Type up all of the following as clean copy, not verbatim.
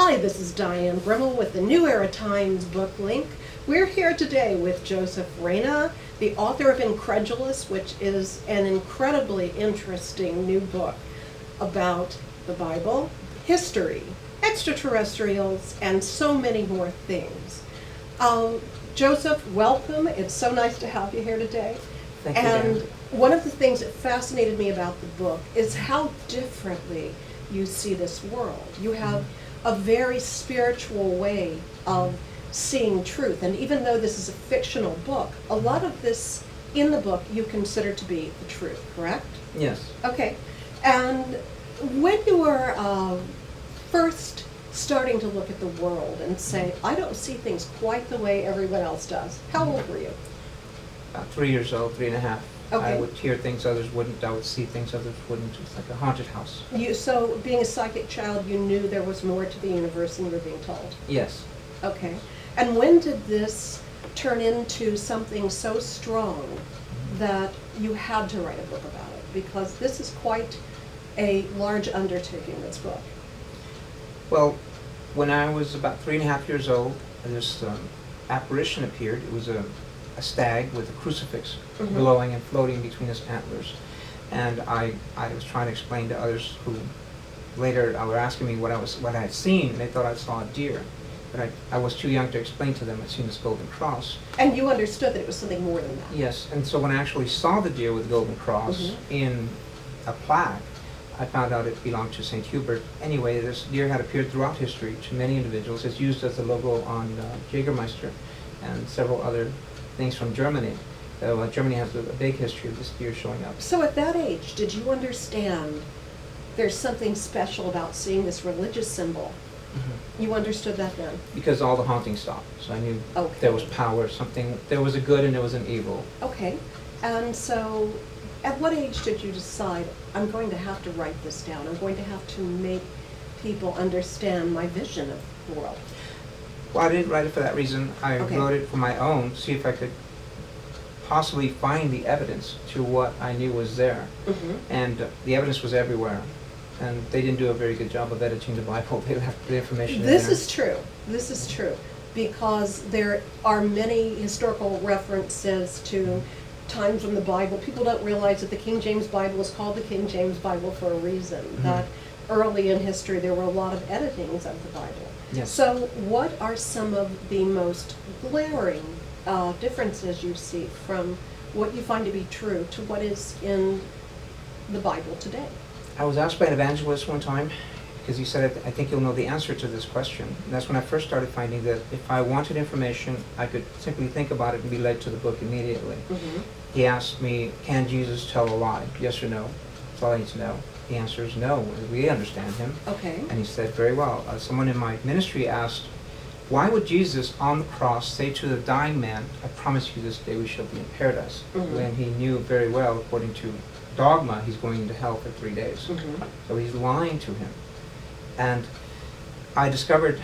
Hi, this is Diane Gremmel with the New Era Times book link. We're here today with Joseph Reyna, the author of Incredulous, which is an incredibly interesting new book about the Bible, history, extraterrestrials, and so many more things. Joseph, welcome. It's so nice to have you here today. Thank you, And Diane. one of the things that fascinated me about the book is how differently you see this world. You have a very spiritual way of seeing truth. And even though this is a fictional book, a lot of this in the book you consider to be the truth, correct? Yes. Okay. And when you were first starting to look at the world and say, I don't see things quite the way everyone else does, how old were you? About 3 years old, 3.5. Okay. I would hear things others wouldn't. I would see things others wouldn't. It's like a haunted house. So being a psychic child, you knew there was more to the universe than you were being told? Yes. Okay. And when did this turn into something so strong that you had to write a book about it? Because this is quite a large undertaking, this book. Well, when I was about 3.5 years old, this apparition appeared. It was a stag with a crucifix glowing and floating between his antlers. And I was trying to explain to others who later were asking me what I had seen, and they thought I saw a deer. But I was too young to explain to them I'd seen this golden cross. And you understood that it was something more than that? Yes, and so when I actually saw the deer with the golden cross in a plaque, I found out it belonged to St. Hubert. Anyway, this deer had appeared throughout history to many individuals. It's used as the logo on Jägermeister and several other things from Germany. Germany has a big history of this deer showing up. So at that age, did you understand there's something special about seeing this religious symbol? You understood that then? Because all the haunting stopped. So I knew there was power, something, there was a good and there was an evil. Okay. And so at what age did you decide, I'm going to have to write this down, I'm going to have to make people understand my vision of the world? Well, I didn't write it for that reason. I Okay. wrote it for my own, see if I could possibly find the evidence to what I knew was there. And the evidence was everywhere. And they didn't do a very good job of editing the Bible. They left the information in there. This is true. This is true. Because there are many historical references to times in the Bible. People don't realize that the King James Bible is called the King James Bible for a reason. That early in history there were a lot of editings of the Bible. Yes. So what are some of the most glaring differences you see from what you find to be true to what is in the Bible today? I was asked by an evangelist one time, because he said, I think you'll know the answer to this question. And that's when I first started finding that if I wanted information, I could simply think about it and be led to the book immediately. He asked me, can Jesus tell a lie? Yes or no? That's all I need to know. The answer is no. We understand him. Okay. And he said, very well. Someone in my ministry asked, why would Jesus on the cross say to the dying man, I promise you this day we shall be in paradise, when he knew very well, according to dogma, he's going to hell for 3 days. So he's lying to him. And I discovered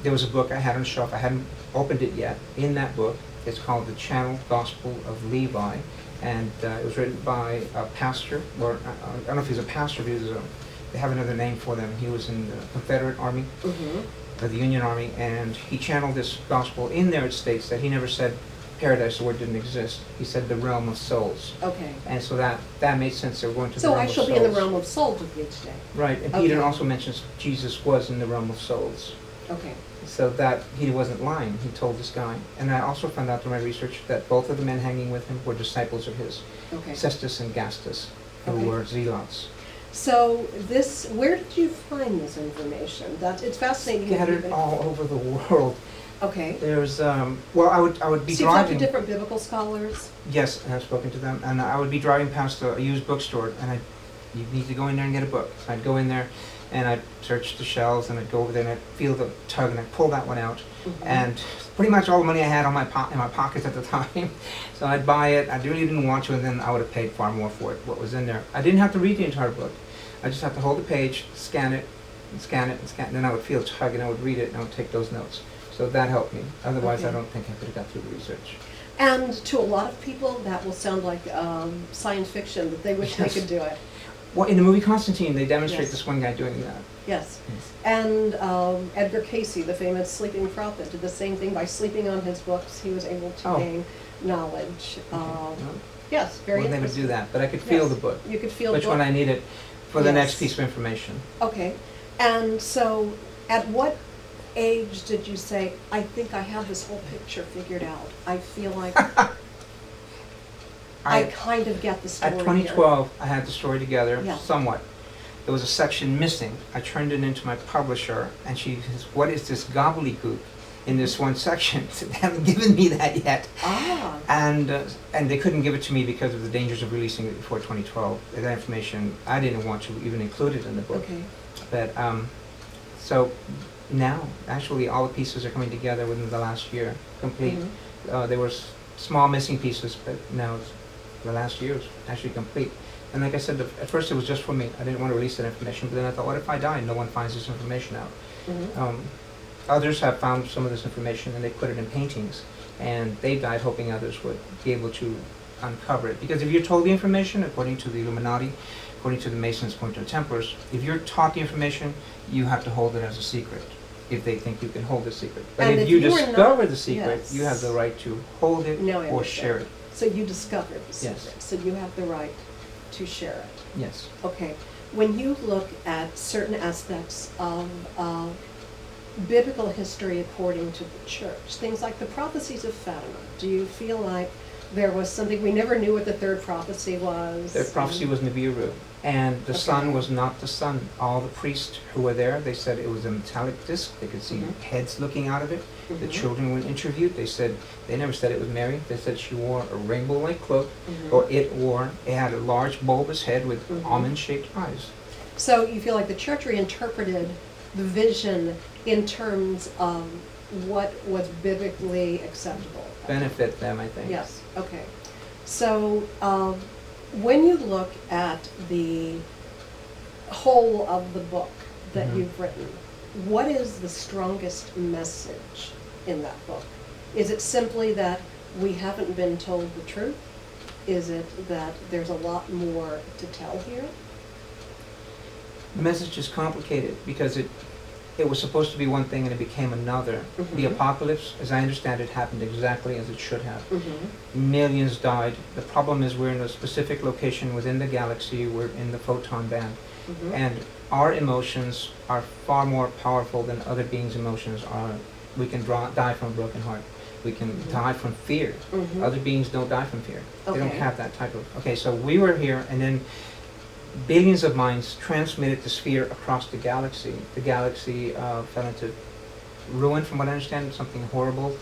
there was a book I had on the shelf. I hadn't opened it yet. In that book, it's called The Channel Gospel of Levi. And it was written by a pastor, or I don't know if he's a pastor, but they have another name for them. He was in the Confederate Army, or the Union Army, and he channeled this gospel. In there it states that he never said paradise, the word didn't exist. He said the realm of souls. Okay. And so that made sense. They were going to the So realm I of shall souls. be in the realm of souls with you today. Right, and Okay. Peter also mentions Jesus was in the realm of souls. Okay. So that he wasn't lying, he told this guy. And I also found out through my research that both of the men hanging with him were disciples of his, Okay. Cestus and Gastus, who Okay. were zealots. So this, where did you find this information? It's fascinating. that Scattered you've- all over the world. Okay. There's, well, I would be So you talked to driving. different biblical scholars? Yes, and I've spoken to them. And I would be driving past a used bookstore, and you need to go in there and get a book. So I'd go in there, and I'd search the shelves, and I'd go over there, and I'd feel the tug, and I'd pull that one out. And pretty much all the money I had on in my pockets at the time. So I'd buy it. I really didn't want to, and then I would have paid far more for it, what was in there. I didn't have to read the entire book. I just have to hold the page, scan it, and scan it, and scan it, and then I would feel a tug, and I would read it, and I would take those notes. So that helped me. Otherwise, Okay. I don't think I could have got through the research. And to a lot of people, that will sound like science fiction, that they wish they Yes. could do it. Well, in the movie Constantine, they demonstrate Yes. this one guy doing that. Yes. Yes. And Edgar Casey, the famous sleeping prophet, did the same thing by sleeping on his books. He was able to Oh. gain knowledge. Well, Yes, very well, they would interesting. do that, but I could feel Yes. the book, You could feel which the one book. I needed for the next Yes. piece of information. Okay. And so, at what age did you say, I think I have this whole picture figured out? I feel like I kind of get the story At here. 2012, I had the story together, Yeah. somewhat. There was a section missing. I turned it into my publisher, and she says, "What is this gobbledygook in this one section?" They haven't given me that yet. Ah. And they couldn't give it to me because of the dangers of releasing it before 2012. That information, I didn't want to even include it in the book. Okay. But, so now, actually, all the pieces are coming together within the last year, complete. Mhm. There were small missing pieces, but now the last year is actually complete. And like I said, at first it was just for me. I didn't want to release that information, but then I thought, what if I die and no one finds this information out? Mhm. Others have found some of this information and they put it in paintings, and they died hoping others would be able to uncover it. Because if you're told the information, according to the Illuminati, according to the Masons, according to the Templars, if you're taught the information, you have to hold it as a secret, if they think you can hold the secret. But And if if you you are discover not- the secret, yes. you have the right to hold it Now I or understand. share it. So you discovered the Yes. secret, so you have the right to share it. Yes. Okay, when you look at certain aspects of biblical history according to the church, things like the prophecies of Fatima, do you feel like there was something, we never knew what the third prophecy was? Their prophecy was Nibiru, and the Okay. sun was not the sun. All the priests who were there, they said it was a metallic disc. They could see Mhm. heads looking out of it. The Mhm. children were interviewed. They said, they never said it was Mary. They said she wore a rainbow-like cloak, Mhm. or it had a large bulbous head with Mhm. almond-shaped eyes. So you feel like the church reinterpreted the vision in terms of what was biblically acceptable? Benefit them, I think. Yes, okay. So, when you look at the whole of the book that Mhm. you've written, what is the strongest message in that book? Is it simply that we haven't been told the truth? Is it that there's a lot more to tell here? The message is complicated because it was supposed to be one thing and it became another. The Mhm. apocalypse, as I understand it, happened exactly as it should have. Mm-hmm. Millions died. The problem is we're in a specific location within the galaxy. We're in the photon band. Mm-hmm. And our emotions are far more powerful than other beings' emotions are. We can die from a broken heart. We can Mhm. die from fear. Mhm. Other beings don't die from fear. They don't Okay. have that type of... Okay, so we were here, and then billions of minds transmitted this fear across the galaxy. The galaxy fell into ruin, from what I understand, something horrible.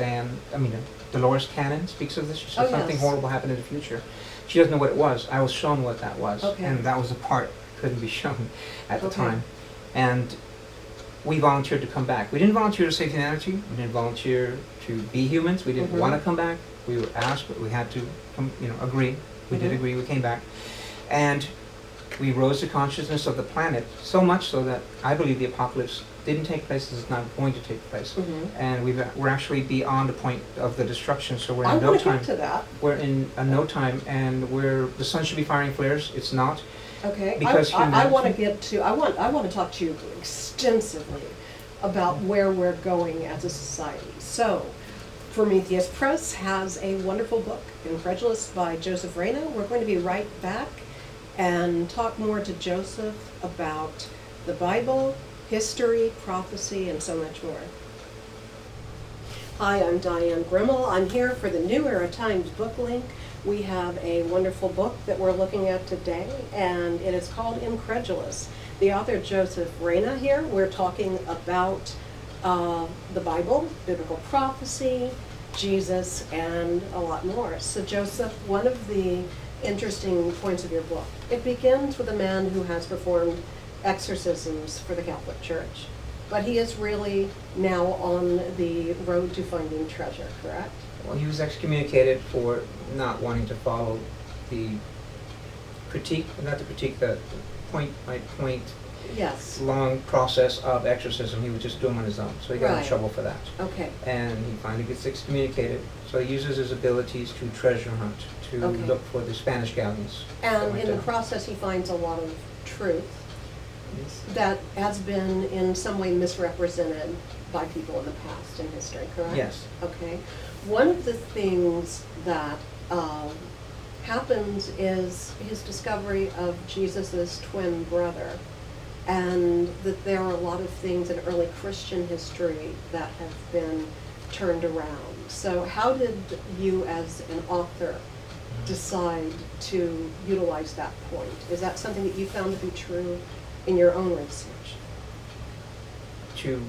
Dolores Cannon speaks of this. She said Oh, something yes. horrible happened in the future. She doesn't know what it was. I was shown what that was, Okay. and that was the part that couldn't be shown at the Okay. time. And we volunteered to come back. We didn't volunteer to save humanity. We didn't volunteer to be humans. We didn't Mhm. want to come back. We were asked, but we had to agree. We did Mhm. agree. We came back. And we rose to consciousness of the planet, so much so that I believe the apocalypse didn't take place, is not going to take place. Mhm. And we're actually beyond the point of the destruction, so we're I in no want to time. get to that. We're in a no time, and the sun should be firing flares. It's not. Okay, Because I want to humanity- get to, I want to talk to you extensively about where we're going as a society. So, Prometheus Press has a wonderful book, Incredulous by Joseph Reyna. We're going to be right back and talk more to Joseph about the Bible, history, prophecy, and so much more. Hi, I'm Diane Gremmel. I'm here for the New Era Times book link. We have a wonderful book that we're looking at today, and it is called Incredulous. The author, Joseph Reyna, here. We're talking about the Bible, biblical prophecy, Jesus, and a lot more. So, Joseph, one of the interesting points of your book, it begins with a man who has performed exorcisms for the Catholic Church, but he is really now on the road to finding treasure, correct? Well, he was excommunicated for not wanting to follow the critique, not the critique, the point by point Yes. long process of exorcism. He would just do them on his own, so he got in Right. trouble for that. Okay. And he finally gets excommunicated, so he uses his abilities to treasure hunt, to Okay. look for the Spanish galleons. that And went in the down. process, he finds a lot of truth Yes. that has been in some way misrepresented by people in the past in history, correct? Yes. Okay. One of the things that happens is his discovery of Jesus' twin brother, and that there are a lot of things in early Christian history that have been turned around. So how did you as an author decide to utilize that point? Is that something that you found to be true in your own research? To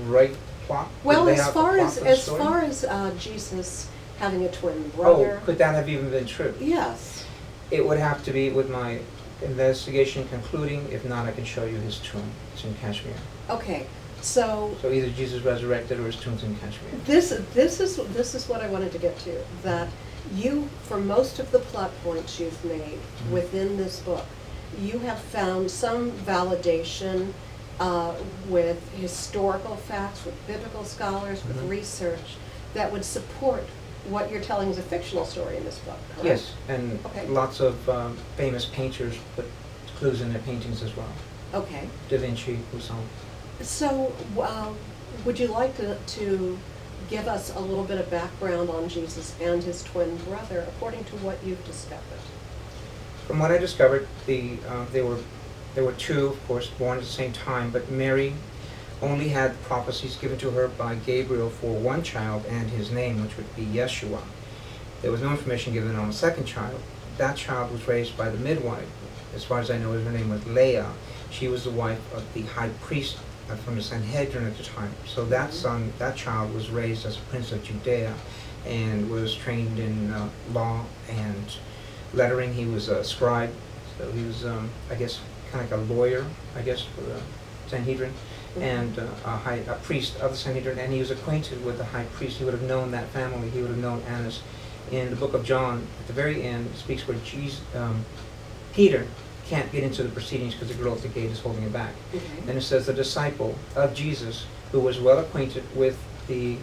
write plot? to Well, lay as out the far plot as for the as story? far as Jesus having a twin brother. Oh, could that have even been true? Yes. It would have to be with my investigation concluding. If not, I can show you his tomb. It's in Kashmir. Okay. So So either Jesus resurrected or his tomb's in Kashmir. this is what I wanted to get to. That you, for most of the plot points you've made Mhm. within this book, you have found some validation with historical facts, with biblical scholars, with Mhm. research that would support what you're telling as a fictional story in this book, correct? Yes, and Okay. lots of famous painters put clues in their paintings as well. Okay. Da Vinci, Poussin. So, would you like to give us a little bit of background on Jesus and his twin brother, according to what you've discovered? From what I discovered, there were two, of course, born at the same time, but Mary only had prophecies given to her by Gabriel for one child and his name, which would be Yeshua. There was no information given on the second child. That child was raised by the midwife. As far as I know, her name was Leah. She was the wife of the high priest from the Sanhedrin at the time. So that son, that child was raised as a prince of Judea and was trained in law and lettering. He was a scribe, so he was, I guess, kind of like a lawyer, I guess, for the Sanhedrin, and a priest of the Sanhedrin, and he was acquainted with the high priest. He would have known that family. He would have known Annas. In the book of John, at the very end, it speaks where Peter can't get into the proceedings because the girl at the gate is holding him back. Okay. And it says the disciple of Jesus, who was well acquainted with the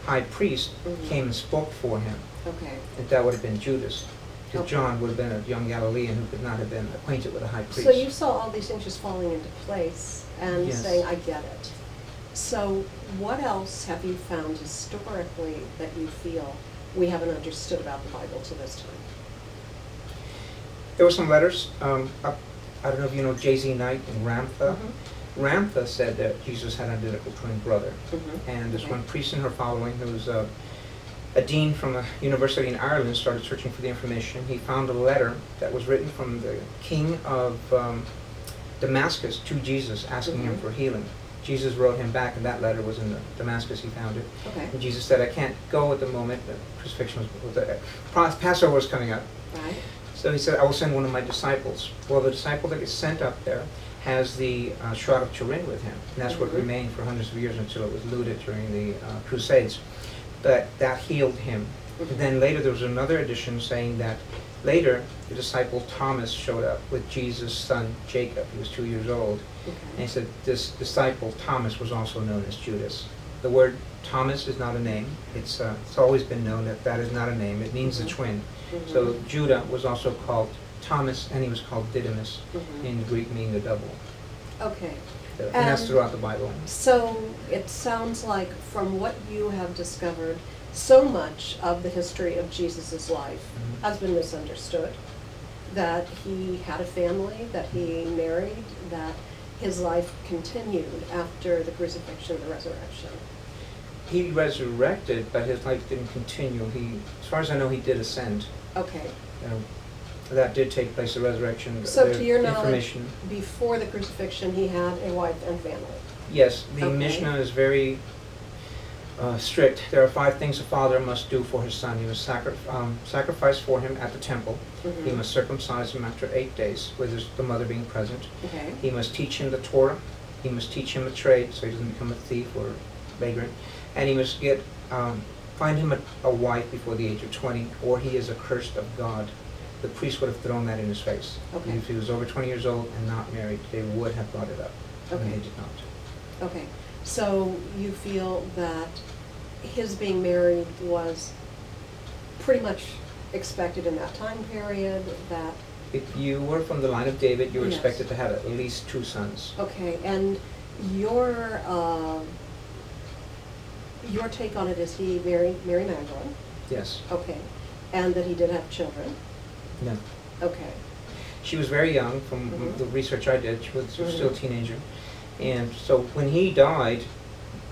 high priest, came and spoke for him. Okay. And that would have been Judas. Because Okay. John would have been a young Galilean who could not have been acquainted with the high priest. So you saw all these things just falling into place and Yes. saying, I get it. So what else have you found historically that you feel we haven't understood about the Bible to this time? There were some letters. I don't know if you know J.Z. Knight and Ramtha. Ramtha said that Jesus had an identical twin brother. And this Okay. one priest in her following, who was a dean from a university in Ireland, started searching for the information. He found a letter that was written from the king of Damascus to Jesus, asking him for healing. Jesus wrote him back, and that letter was in Damascus. He found it. Okay. And Jesus said, I can't go at the moment. The crucifixion was, Passover was coming up. Right. So he said, I will send one of my disciples. Well, the disciple that gets sent up there has the Shroud of Turin with him. And that's what remained for hundreds of years until it was looted during the Crusades. But that healed him. And then later there was another edition saying that later the disciple Thomas showed up with Jesus' son Jacob. He was 2 years old. Okay. And he said this disciple Thomas was also known as Judas. The word Thomas is not a name. It's always been known that that is not a name. It means the twin. So Judah was also called Thomas, and he was called Didymus, in Greek meaning the double. Okay. And that's throughout the Bible. So it sounds like from what you have discovered, so much of the history of Jesus' life has been misunderstood. That he had a family, that he married, that his life continued after the crucifixion and the resurrection. He resurrected, but his life didn't continue. As far as I know, he did ascend. Okay. That did take place, the resurrection. So the to your knowledge, information. before the crucifixion, he had a wife and family. Yes, the Okay. Mishnah is very strict. There are 5 things a father must do for his son. He must sacrifice for him at the temple. He must circumcise him after 8 days, with the mother being present. Okay. He must teach him the Torah. He must teach him a trade so he doesn't become a thief or vagrant. And he must find him a wife before the age of 20, or he is accursed of God. the priest would have thrown that in his face. Okay. If he was over 20 years old and not married, they would have brought it up. Okay. And they did not. Okay, so you feel that his being married was pretty much expected in that time period, that, If you were from the line of David, you were Yes. expected to have at least 2 sons. okay, and your take on it is he married Mary Magdalene, Yes. okay, and that he did have children, No. okay, She was very young from Mhm. the research I did. She was still a Mhm. teenager. And so when he died,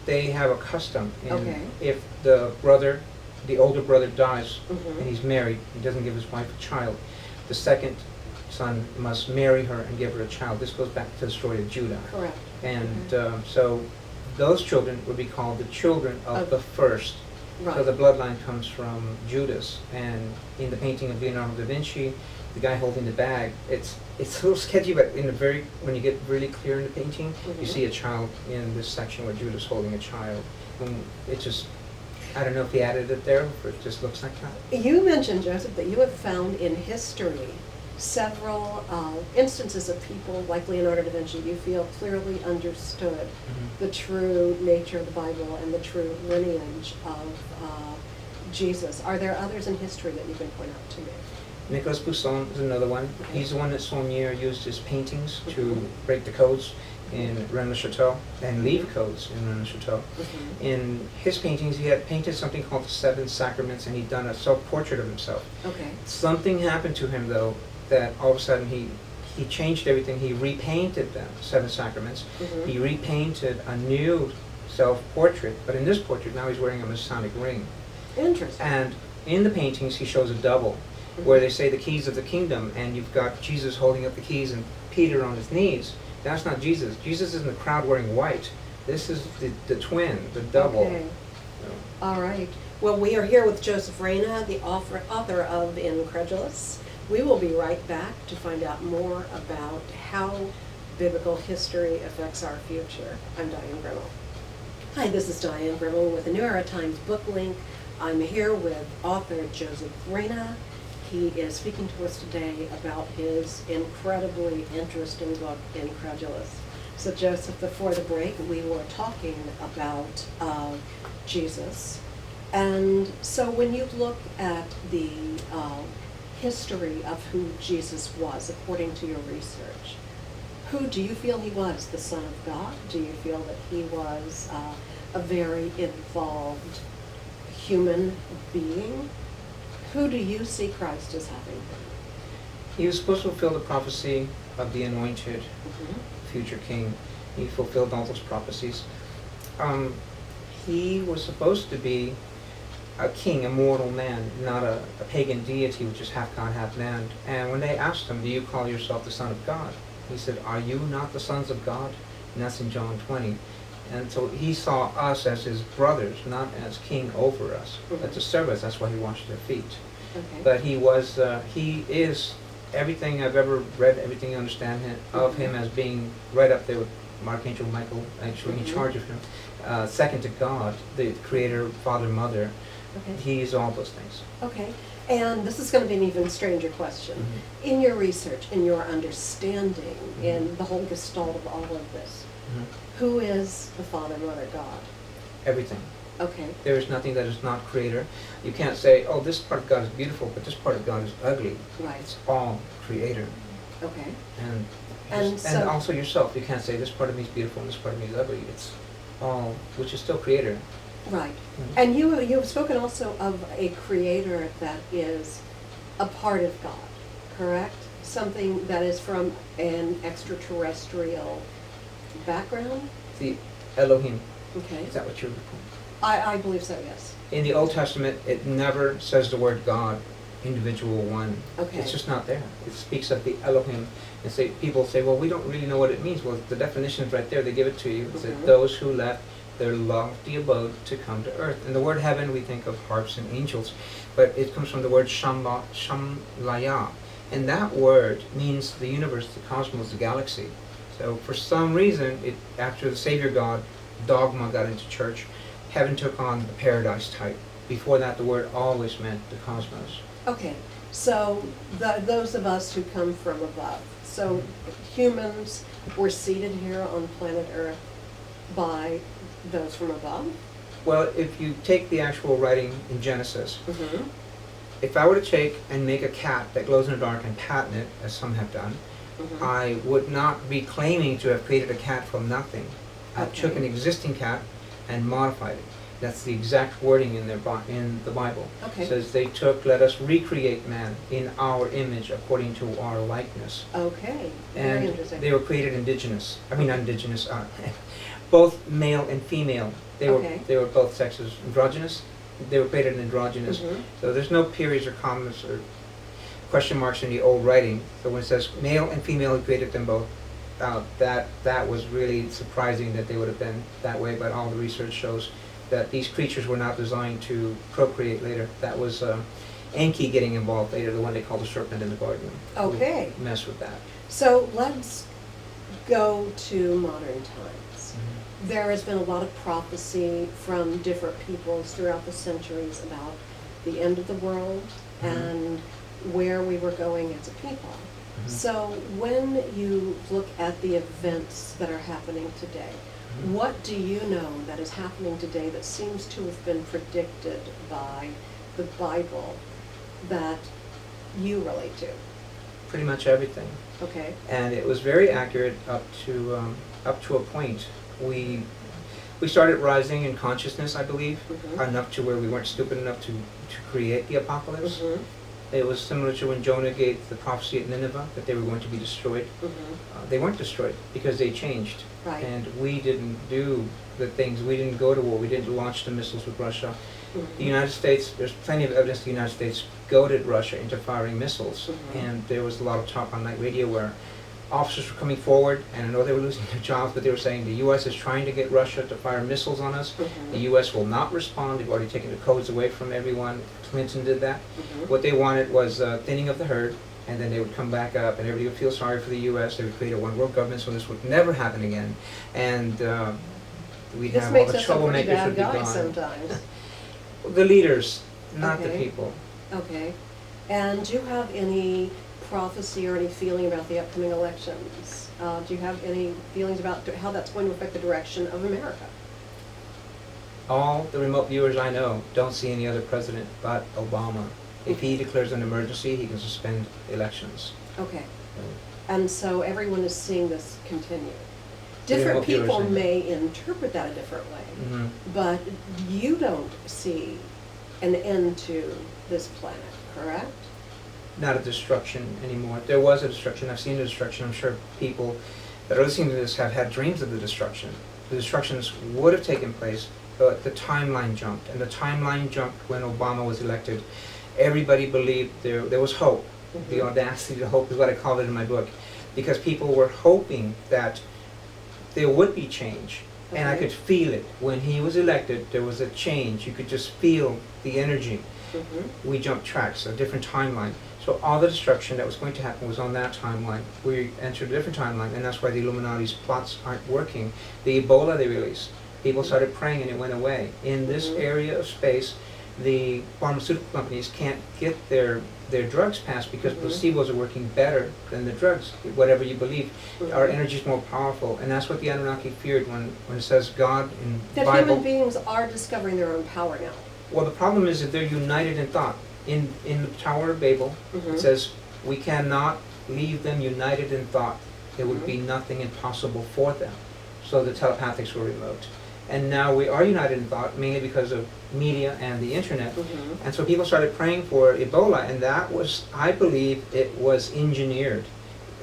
they have a custom. And Okay. if the older brother dies Mhm. and he's married, he doesn't give his wife a child, the second son must marry her and give her a child. This goes back to the story of Judah. correct. And Mhm. so those children would be called the children of Of- the first. So Right. the bloodline comes from Judas. And in the painting of Leonardo da Vinci, the guy holding the bag, it's a little sketchy, but when you get really clear in the painting, you Mhm. see a child in this section where Judas holding a child. And it just, I don't know if he added it there, or it just looks like that. You mentioned, Joseph, that you have found in history several instances of people like Leonardo da Vinci you feel clearly understood the true nature of the Bible and the true lineage of Jesus. Are there others in history that you can point out to me? Nicolas Poussin is another one. Okay. He's the one that Saunier used his paintings to Mhm. break the codes in Rennes-le-Château and leave codes in Rennes-le-Château. Mhm. In his paintings, he had painted something called the Seven Sacraments, and he'd done a self-portrait of himself. Okay. Something happened to him, though, that all of a sudden he changed everything. He repainted them, Seven Sacraments. Mhm. He repainted a new self-portrait, but in this portrait, now he's wearing a Masonic ring. Interesting. And in the paintings, he shows a double, where they say the keys of the kingdom, and you've got Jesus holding up the keys and Peter on his knees. That's not Jesus. Jesus is in the crowd wearing white. This is the twin, the double. Okay. All right. Well, we are here with Joseph Reyna, the author of Incredulous. We will be right back to find out more about how biblical history affects our future. I'm Diane Gremmel. Hi, this is Diane Gremmel with the New Era Times book link. I'm here with author Joseph Reyna. He is speaking to us today about his incredibly interesting book, Incredulous. So Joseph, before the break, we were talking about Jesus. And so when you look at the history of who Jesus was, according to your research, who do you feel he was? The Son of God? Do you feel that he was a very involved human being? Who do you see Christ as having been? He was supposed to fulfill the prophecy of the anointed Mhm. future king. He fulfilled all those prophecies. He was supposed to be a king, a mortal man, not a pagan deity, which is half God, half man. And when they asked him, do you call yourself the Son of God? He said, are you not the sons of God? And that's in John 20. And so he saw us as his brothers, not as king over us, but to serve us. That's why he washed their feet. Okay. But he is everything I've ever read, everything I understand of him as being right up there with Archangel Michael, actually in charge of him. Second to God, the creator, father, mother. Okay. He's all those things. Okay. And this is going to be an even stranger question. Mhm. In your research, in your understanding, Mhm. in the whole gestalt of all of this, who is the Father, Mother, God? Everything. Okay. There is nothing that is not creator. You can't say, oh, this part of God is beautiful, but this part of God is ugly. Right. It's all creator. Okay. And so- also yourself. You can't say this part of me is beautiful and this part of me is ugly. It's all, which is still creator. Right. Mhm. And you have spoken also of a creator that is a part of God, correct? Something that is from an extraterrestrial background? The Elohim. Okay. Is that what you're recalling? I believe so, yes. In the Old Testament, it never says the word God, individual one. Okay. It's just not there. It speaks of the Elohim. And people say, well, we don't really know what it means. Well, the definition is right there. They give it to you. It's that Mhm. those who left their lofty abode to come to earth. And the word heaven, we think of harps and angels, but it comes from the word shamlaya. And that word means the universe, the cosmos, the galaxy. So for some reason, after the Savior God, dogma got into church, heaven took on the paradise type. Before that, the word always meant the cosmos. Okay. So those of us who come from above, so humans were seated here on planet Earth by those from above? Well, if you take the actual writing in Genesis, Mm-hmm. if I were to take and make a cat that glows in the dark and patent it, as some have done, Mm-hmm. I would not be claiming to have created a cat from nothing. I took Okay. an existing cat and modified it. That's the exact wording in in the Bible. Okay. It says they took, let us recreate man in our image according to our likeness. Okay, very And interesting. they were created indigenous. I mean, not indigenous, both male and female. Okay. They were both sexes. Androgynous, they were created androgynous. Mhm. So there's no periods or commas or question marks in the old writing. So when it says male and female, he created them both. That was really surprising that they would have been that way, but all the research shows that these creatures were not designed to procreate later. That was Enki getting involved later, the one they called the serpent in the garden. Okay. Who messed with that. So let's go to modern times. There has been a lot of prophecy from different peoples throughout the centuries about the end of the world and where we were going as a people. So when you look at the events that are happening today, what do you know that is happening today that seems to have been predicted by the Bible that you relate to? Pretty much everything. Okay. And it was very accurate up to a point. We started rising in consciousness, I believe, enough to where we weren't stupid enough to create the apocalypse. It was similar to when Jonah gave the prophecy at Nineveh that they were going to be destroyed. They weren't destroyed because they changed. Right. And we didn't do the things. We didn't go to war. We didn't launch the missiles with Russia. The United States, there's plenty of evidence the United States goaded Russia into firing missiles. And there was a lot of talk on night radio where officers were coming forward, and I know they were losing their jobs, but they were saying the U.S. is trying to get Russia to fire missiles on us. The U.S. will not respond. They've already taken the codes away from everyone. Clinton did that. What they wanted was thinning of the herd, and then they would come back up, and everybody would feel sorry for the U.S. They would create a one-world government, so this would never happen again. And we'd This have all makes the us a pretty troublemakers bad would be guy gone. sometimes. The leaders, not the Okay. people. Okay. And do you have any prophecy or any feeling about the upcoming elections? Do you have any feelings about how that's going to affect the direction of America? All the remote viewers I know don't see any other president but Obama. If he declares an emergency, he can suspend elections. Okay. And so everyone is seeing this continue. The Different remote viewers people think. may interpret that a different way, Mhm. but you don't see an end to this planet, correct? Not a destruction anymore. There was a destruction. I've seen the destruction. I'm sure people that are listening to this have had dreams of the destruction. The destructions would have taken place, but the timeline jumped. And the timeline jumped when Obama was elected. Everybody believed there was hope. The audacity to hope is what I call it in my book. Because people were hoping that there would be change. And I Okay. could feel it. When he was elected, there was a change. You could just feel the energy. We jumped tracks, a different timeline. So all the destruction that was going to happen was on that timeline. We entered a different timeline, and that's why the Illuminati's plots aren't working. The Ebola they released, people started praying and it went away. In this area of space, the pharmaceutical companies can't get their drugs passed because placebos are working better than the drugs, whatever you believe. Our energy is more powerful, and that's what the Anunnaki feared when it says God in the That Bible. human beings are discovering their own power now. Well, the problem is that they're united in thought. In the Tower of Babel, it says, we cannot leave them united in thought. There would be nothing impossible for them. So the telepathics were remote. And now we are united in thought, mainly because of media and the internet. And so people started praying for Ebola, and that was, I believe, it was engineered.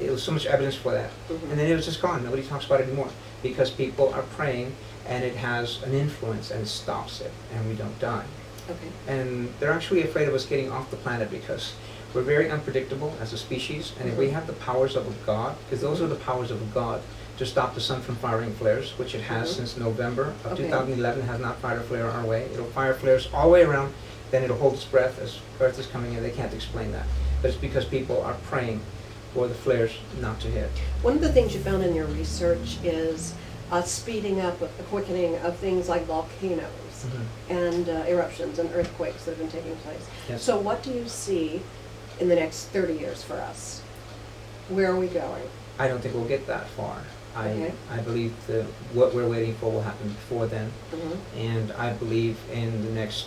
It was so much evidence for that. And then it was just gone. Nobody talks about it anymore because people are praying, and it has an influence, and it stops it, and we don't die. Okay. And they're actually afraid of us getting off the planet because we're very unpredictable as a species, and if we have the powers of a god, because those are the powers of a god, to stop the sun from firing flares, which it has since November of Okay. 2011, has not fired a flare our way. It'll fire flares all the way around, then it'll hold its breath as Earth is coming in. They can't explain that. But it's because people are praying for the flares not to hit. One of the things you found in your research is speeding up, a quickening of things like volcanoes and eruptions and earthquakes that have been taking place. Yes. So what do you see in the next 30 years for us? Where are we going? I don't think we'll get that far. Okay. I believe what we're waiting for will happen before then, Mm-hmm. and I believe in the next,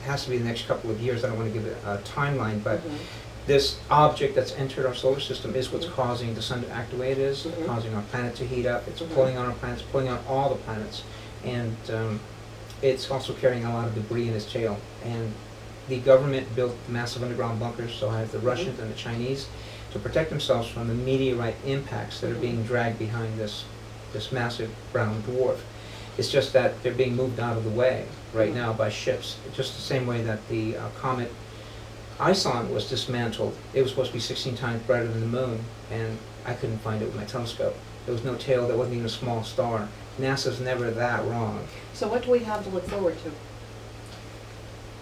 it has to be the next couple of years. I don't want to give it a timeline, but Mhm. this object that's entered our solar system is what's causing the sun to act the way it is, Mhm. causing our planet to heat up. It's Mhm. pulling on our planets, pulling on all the planets, and it's also carrying a lot of debris in its tail. And the government built massive underground bunkers, so has the Russians and the Chinese, to protect themselves from the meteorite impacts that are being dragged behind this massive brown dwarf. It's just that they're being moved out of the way right now by ships, just the same way that the comet Ison was dismantled. It was supposed to be 16 times brighter than the moon, and I couldn't find it with my telescope. There was no tail, there wasn't even a small star. NASA's never that wrong. So what do we have to look forward to?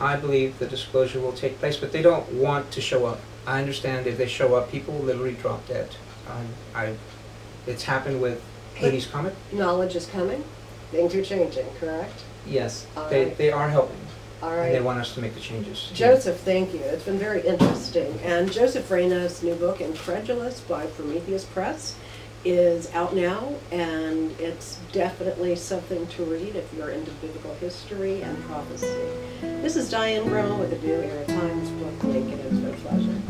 I believe the disclosure will take place, but they don't want to show up. I understand if they show up, people will literally drop dead. It's happened with Hades Comet. Knowledge is coming, things are changing, correct? Yes, All they, right. they are helping, All and they right. want us to make the changes. Joseph, thank you. It's been very interesting. And Joseph Reyna's new book, Incredulous, by Prometheus Press, is out now, and it's definitely something to read if you're into biblical history and prophecy. This is Diane Gremmel with the New Era Times book link, and it's been a pleasure.